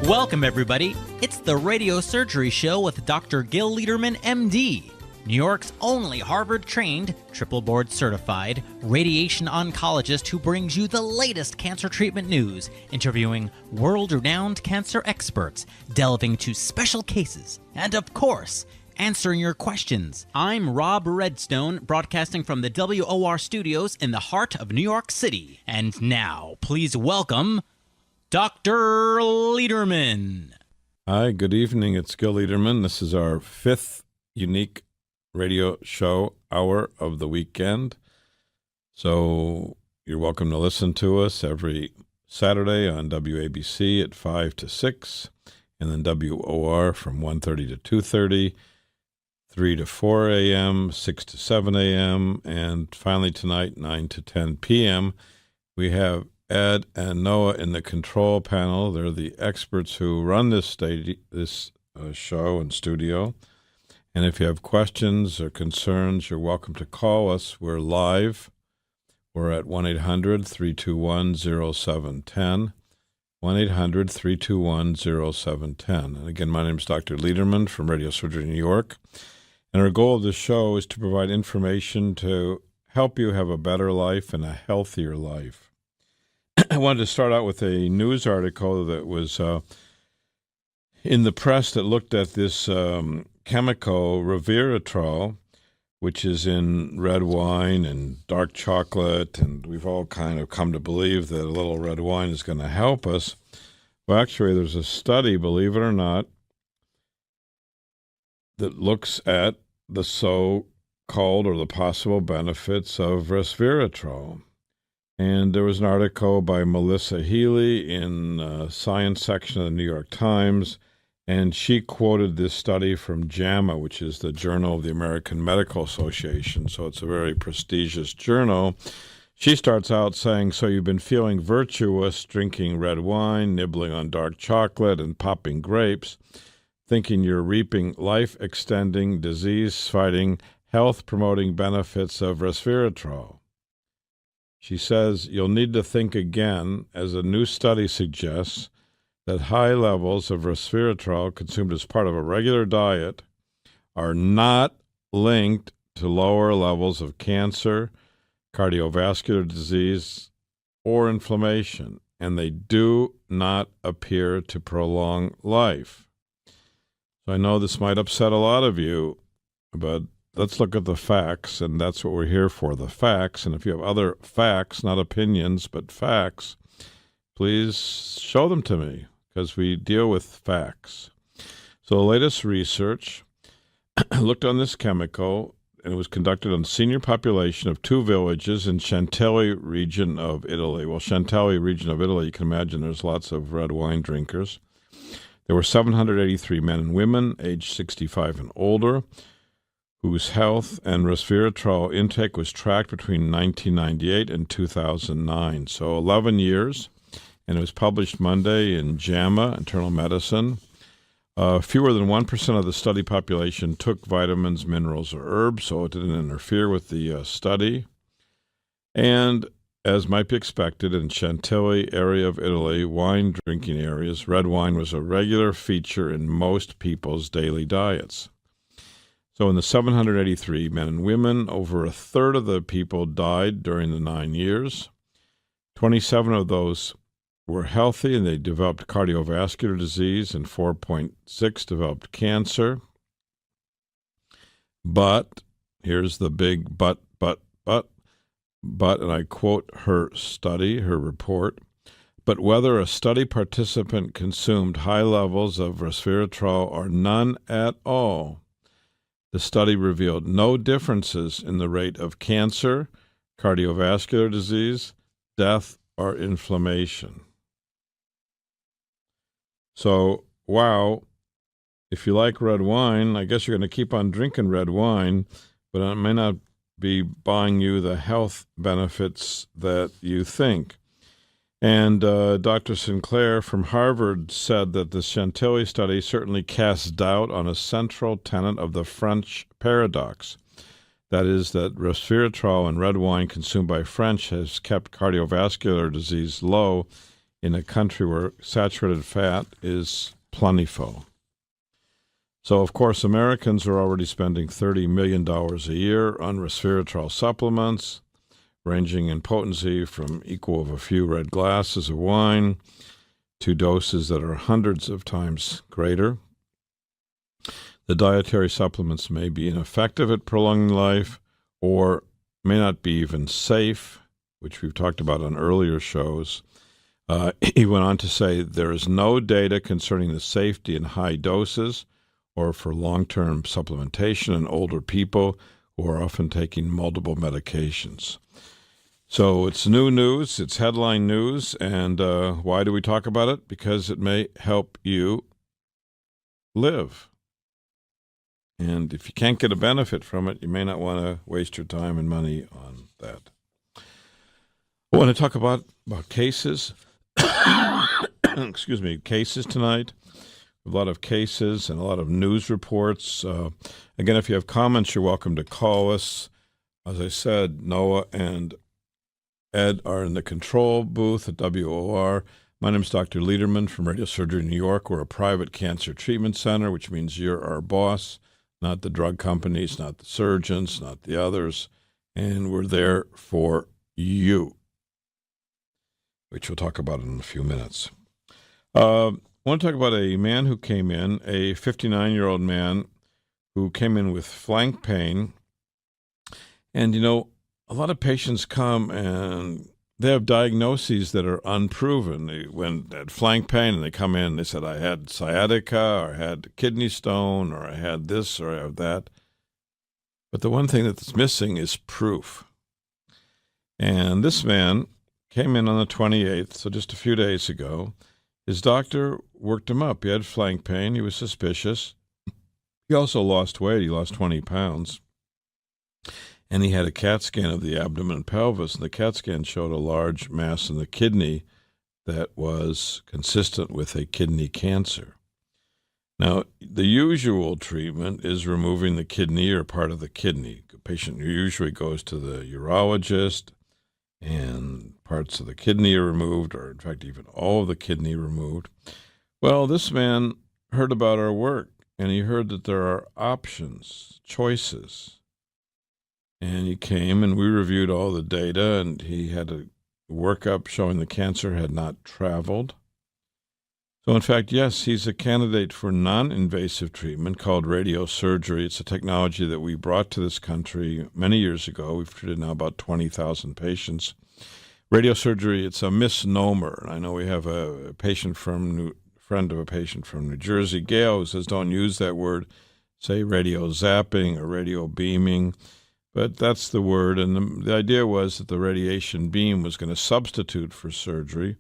Welcome, everybody. It's the Radio Surgery Show with Dr. Gil Lederman, MD, New York's only Harvard-trained, triple board-certified radiation oncologist who brings you the latest cancer treatment news, interviewing world-renowned cancer experts, delving into special cases, and, of course, answering your questions. I'm Rob Redstone, broadcasting from the WOR studios in the heart of New York City. And now, please welcome Dr. Lederman. Hi, good evening. It's Gil Lederman. This is our fifth unique radio show hour of the weekend. So you're welcome to listen to us every Saturday on WABC at 5 to 6, and then WOR from 1:30 to 2:30, 3 to 4 a.m., 6 to 7 a.m., and finally tonight, 9 to 10 p.m. We have Ed and Noah in the control panel. They're the experts who run this show and studio. And if you have questions or concerns, you're welcome to call us. We're live. We're at 1-800-321-0710, 1-800-321-0710. And again, my name is Dr. Lederman from Radio Surgery New York. And our goal of the show is to provide information to help you have a better life and a healthier life. I wanted to start out with a news article that was in the press that looked at this chemical resveratrol, which is in red wine and dark chocolate, and we've all kind of come to believe that a little red wine is going to help us. Well, actually, there's a study, believe it or not, that looks at the so-called or the possible benefits of resveratrol. And there was an article by Melissa Healy in the science section of the New York Times, and she quoted this study from JAMA, which is the Journal of the American Medical Association, so it's a very prestigious journal. She starts out saying, so you've been feeling virtuous, drinking red wine, nibbling on dark chocolate, and popping grapes, thinking you're reaping life-extending, disease-fighting, health-promoting benefits of resveratrol. She says you'll need to think again, as a new study suggests that high levels of resveratrol consumed as part of a regular diet are not linked to lower levels of cancer, cardiovascular disease, or inflammation, and they do not appear to prolong life. So I know this might upset a lot of you, but let's look at the facts, and that's what we're here for, the facts. And if you have other facts, not opinions, but facts, please show them to me, because we deal with facts. So the latest research looked on this chemical, and it was conducted on the senior population of two villages in Chantilly region of Italy. Well, Chantilly region of Italy, you can imagine there's lots of red wine drinkers. There were 783 men and women aged 65 and older, whose health and resveratrol intake was tracked between 1998 and 2009, so 11 years, and it was published Monday in JAMA, Internal Medicine. Fewer than 1% of the study population took vitamins, minerals, or herbs, so it didn't interfere with the study. And as might be expected, in Chantilly area of Italy, wine drinking areas, red wine was a regular feature in most people's daily diets. So in the 783 men and women, over a third of the people died during the 9 years. 27 of those were healthy, and they developed cardiovascular disease, and 4.6 developed cancer. But, here's the big but, and I quote her study, her report, but whether a study participant consumed high levels of resveratrol or none at all, the study revealed no differences in the rate of cancer, cardiovascular disease, death, or inflammation. So, wow, if you like red wine, I guess you're going to keep on drinking red wine, but it may not be buying you the health benefits that you think. And Dr. Sinclair from Harvard said that the Chantilly study certainly casts doubt on a central tenet of the French paradox. That is, that resveratrol and red wine consumed by French has kept cardiovascular disease low in a country where saturated fat is plentiful. So, of course, Americans are already spending $30 million a year on resveratrol supplements, ranging in potency from equal of a few red glasses of wine to doses that are hundreds of times greater. The dietary supplements may be ineffective at prolonging life or may not be even safe, which we've talked about on earlier shows. He went on to say there is no data concerning the safety in high doses or for long-term supplementation in older people who are often taking multiple medications. So it's new news, it's headline news, and why do we talk about it? Because it may help you live. And if you can't get a benefit from it, you may not want to waste your time and money on that. I want to talk about cases. Cases tonight. A lot of cases and a lot of news reports. Again, if you have comments, you're welcome to call us. As I said, Noah and Ed are in the control booth at WOR. My name is Dr. Liederman from Radio Surgery New York. We're a private cancer treatment center, which means you're our boss, not the drug companies, not the surgeons, not the others. And we're there for you, which we'll talk about in a few minutes. I want to talk about a man who came in, a 59-year-old man who came in with flank pain. And, a lot of patients come and they have diagnoses that are unproven. They had flank pain and they come in and they said, I had sciatica, or I had kidney stone, or I had this, or I have that. But the one thing that's missing is proof. And this man came in on the 28th, so just a few days ago. His doctor worked him up. He had flank pain. He was suspicious. He also lost weight. He lost 20 pounds. And he had a CAT scan of the abdomen and pelvis, and the CAT scan showed a large mass in the kidney that was consistent with a kidney cancer. Now, the usual treatment is removing the kidney or part of the kidney. The patient usually goes to the urologist, and parts of the kidney are removed, or in fact, even all of the kidney removed. Well, this man heard about our work, and he heard that there are options, choices. And he came, and we reviewed all the data, and he had a workup showing the cancer had not traveled. So, in fact, yes, he's a candidate for non-invasive treatment called radiosurgery. It's a technology that we brought to this country many years ago. We've treated now about 20,000 patients. Radiosurgery, it's a misnomer. I know we have a friend of a patient from New Jersey, Gail, who says don't use that word. Say radio zapping or radio beaming. But that's the word, and the idea was that the radiation beam was going to substitute for surgery,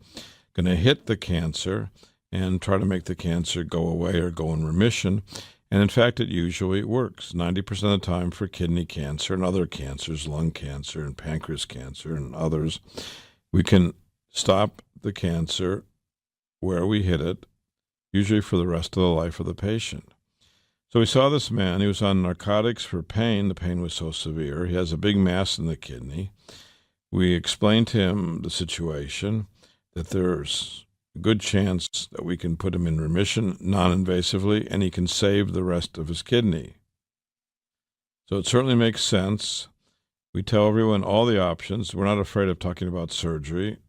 going to hit the cancer and try to make the cancer go away or go in remission. And in fact, it usually works 90% of the time for kidney cancer and other cancers, lung cancer and pancreas cancer and others. We can stop the cancer where we hit it, usually for the rest of the life of the patient. So we saw this man. He was on narcotics for pain. The pain was so severe. He has a big mass in the kidney. We explained to him the situation, that there's a good chance that we can put him in remission non-invasively, and he can save the rest of his kidney. So it certainly makes sense. We tell everyone all the options. We're not afraid of talking about surgery,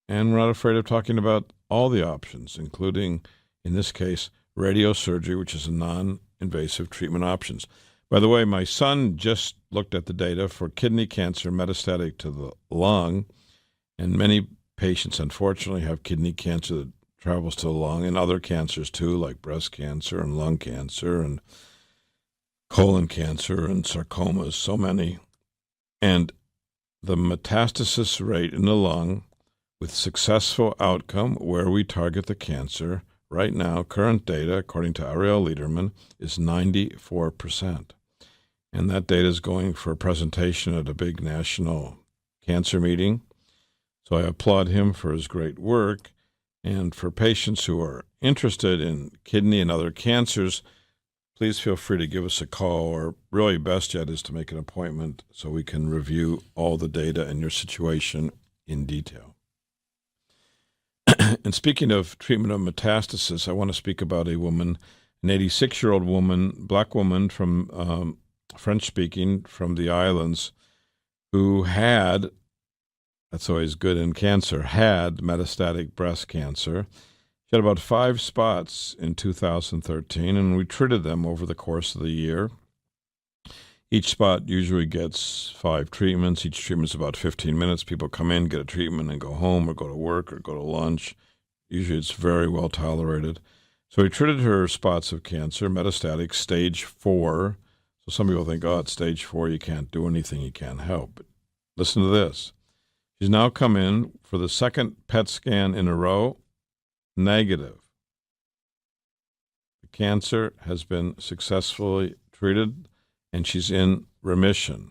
and we're not afraid of talking about all the options, including, in this case, radiosurgery, which is a non-invasive treatment options. By the way, my son just looked at the data for kidney cancer metastatic to the lung, and many patients, unfortunately, have kidney cancer that travels to the lung, and other cancers too, like breast cancer and lung cancer and colon cancer and sarcomas, so many. And the metastasis rate in the lung with successful outcome where we target the cancer right now, current data, according to Ariel Liederman, is 94%. And that data is going for a presentation at a big national cancer meeting. So I applaud him for his great work. And for patients who are interested in kidney and other cancers, please feel free to give us a call, or really best yet is to make an appointment so we can review all the data and your situation in detail. And speaking of treatment of metastasis, I want to speak about a woman, an 86-year-old woman, black woman from French-speaking from the islands, who had, that's always good in cancer, had metastatic breast cancer. She had about 5 spots in 2013, and we treated them over the course of the year. Each spot usually gets 5 treatments. Each treatment's about 15 minutes. People come in, get a treatment, and go home or go to work or go to lunch. Usually it's very well tolerated. So we treated her spots of cancer, metastatic, stage 4. So some people think, oh, it's stage 4, you can't do anything, you can't help. But listen to this. She's now come in for the second PET scan in a row, negative. The cancer has been successfully treated, and she's in remission.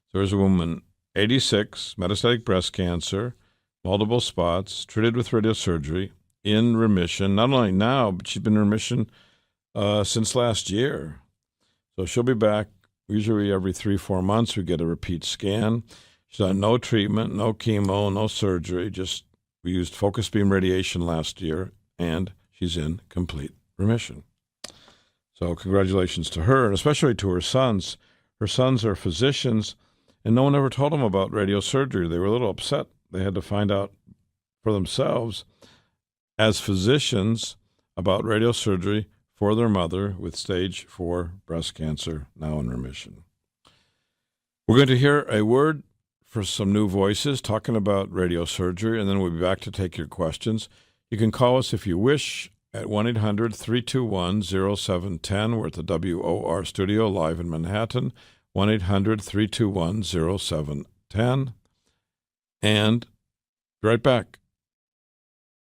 So there's a woman, 86, metastatic breast cancer, multiple spots, treated with radiosurgery, in remission. Not only now, but she's been in remission since last year. So she'll be back usually every 3-4 months. We get a repeat scan. She's on no treatment, no chemo, no surgery. We used focused beam radiation last year, and she's in complete remission. So congratulations to her, and especially to her sons. Her sons are physicians, and no one ever told them about radiosurgery. They were a little upset. They had to find out for themselves as physicians about radiosurgery for their mother with stage 4 breast cancer, now in remission. We're going to hear a word for some new voices talking about radiosurgery, and then we'll be back to take your questions. You can call us if you wish at 1-800-321-0710. We're at the WOR studio live in Manhattan, 1-800-321-0710. And be right back.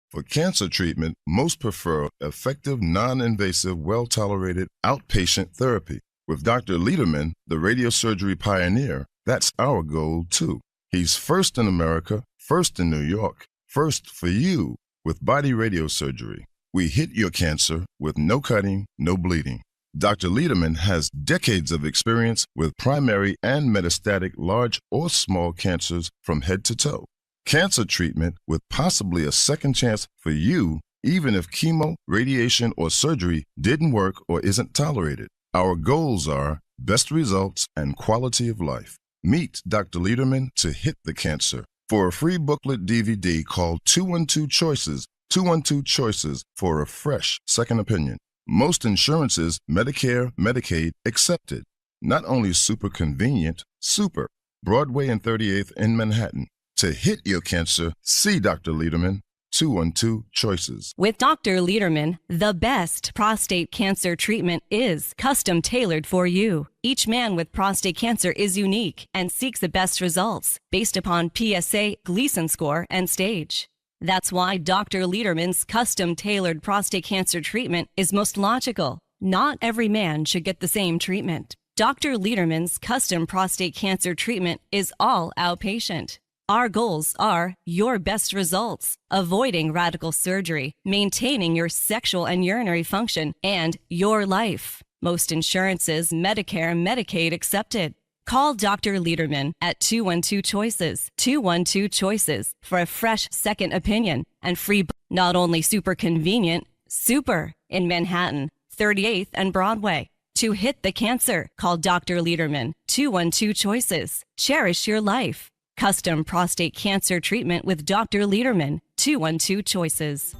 For cancer treatment, most prefer effective, non-invasive, well-tolerated outpatient therapy. With Dr. Lederman, the radiosurgery pioneer, that's our goal, too. He's first in America, first in New York, first for you with body radiosurgery. We hit your cancer with no cutting, no bleeding. Dr. Lederman has decades of experience with primary and metastatic large or small cancers from head to toe. Cancer treatment with possibly a second chance for you, even if chemo, radiation, or surgery didn't work or isn't tolerated. Our goals are best results and quality of life. Meet Dr. Lederman to hit the cancer. For a free booklet DVD, call 212 Choices, 212 Choices for a fresh second opinion. Most insurances, Medicare, Medicaid, accepted. Not only super convenient, super. Broadway and 38th in Manhattan. To hit your cancer, see Dr. Lederman, 212 Choices. With Dr. Lederman, the best prostate cancer treatment is custom tailored for you. Each man with prostate cancer is unique and seeks the best results based upon PSA, Gleason score, and stage. That's why Dr. Lederman's custom tailored prostate cancer treatment is most logical. Not every man should get the same treatment. Dr. Lederman's custom prostate cancer treatment is all outpatient. Our goals are your best results, avoiding radical surgery, maintaining your sexual and urinary function, and your life. Most insurances, Medicare, Medicaid accepted. Call Dr. Lederman at 212 Choices, 212 Choices for a fresh second opinion and free. Not only super convenient, super in Manhattan, 38th and Broadway. To hit the cancer, call Dr. Lederman, 212 Choices. Cherish your life. Custom prostate cancer treatment with Dr. Lederman, 212 Choices.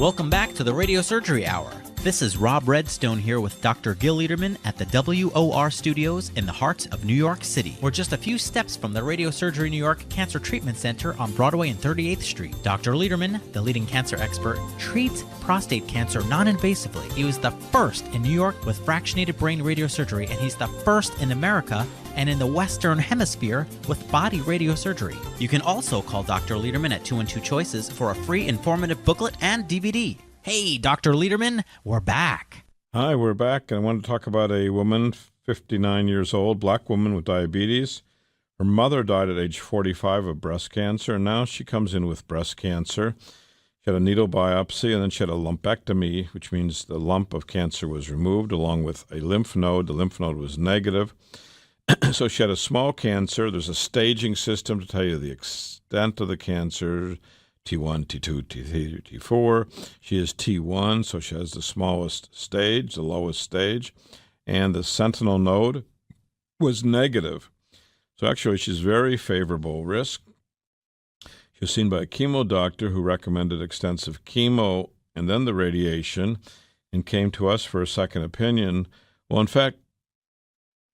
Welcome back to the Radio Surgery Hour. This is Rob Redstone here with Dr. Gil Lederman at the WOR studios in the heart of New York City. We're just a few steps from the Radio Surgery New York Cancer Treatment Center on Broadway and 38th Street. Dr. Lederman, the leading cancer expert, treats prostate cancer non-invasively. He was the first in New York with fractionated brain radiosurgery, and he's the first in America and in the Western Hemisphere with body radiosurgery. You can also call Dr. Lederman at 212 Choices for a free informative booklet and DVD. Hey, Dr. Lederman, we're back. Hi, we're back. I want to talk about a woman, 59 years old, black woman with diabetes. Her mother died at age 45 of breast cancer, and now she comes in with breast cancer. She had a needle biopsy, and then she had a lumpectomy, which means the lump of cancer was removed, along with a lymph node. The lymph node was negative. So she had a small cancer. There's a staging system to tell you the extent of the cancer, T1, T2, T3, T4. She is T1, so she has the smallest stage, the lowest stage, and the sentinel node was negative. So actually, she's very favorable risk. She was seen by a chemo doctor who recommended extensive chemo and then the radiation and came to us for a second opinion. Well, in fact,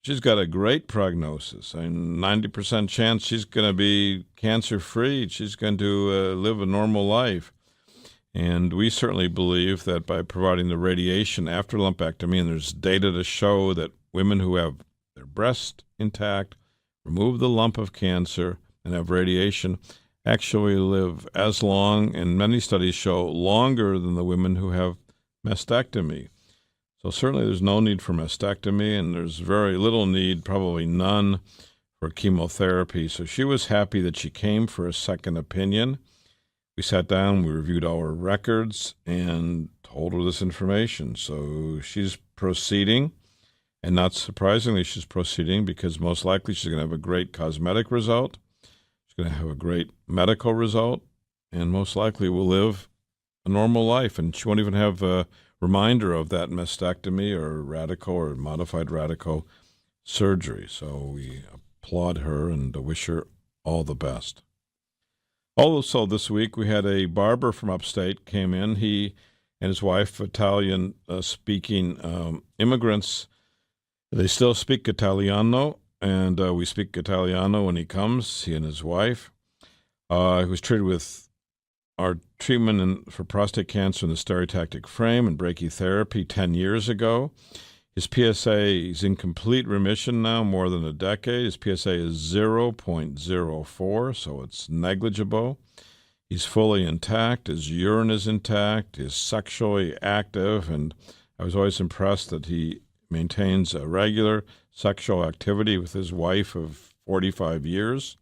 she's got a great prognosis. 90% chance she's going to be cancer-free. She's going to live a normal life. And we certainly believe that by providing the radiation after lumpectomy, and there's data to show that women who have their breast intact, remove the lump of cancer, and have radiation, actually live as long, and many studies show longer than the women who have mastectomy. So certainly there's no need for mastectomy, and there's very little need, probably none, for chemotherapy. So she was happy that she came for a second opinion. We sat down, we reviewed all her records, and told her this information. So she's proceeding, and not surprisingly, she's proceeding because most likely she's going to have a great cosmetic result. She's going to have a great medical result, and most likely will live a normal life, and she won't even have a reminder of that mastectomy or radical or modified radical surgery. So we applaud her and wish her all the best. Also this week we had a barber from upstate came in. He and his wife, Italian speaking immigrants, they still speak Italiano, and we speak Italiano when he comes, he and his wife. He was treated with our treatment for prostate cancer in the stereotactic frame and brachytherapy 10 years ago. His PSA is in complete remission now, more than a decade. His PSA is 0.04, so it's negligible. He's fully intact. His urine is intact. He's sexually active, and I was always impressed that he maintains a regular sexual activity with his wife of 45 years.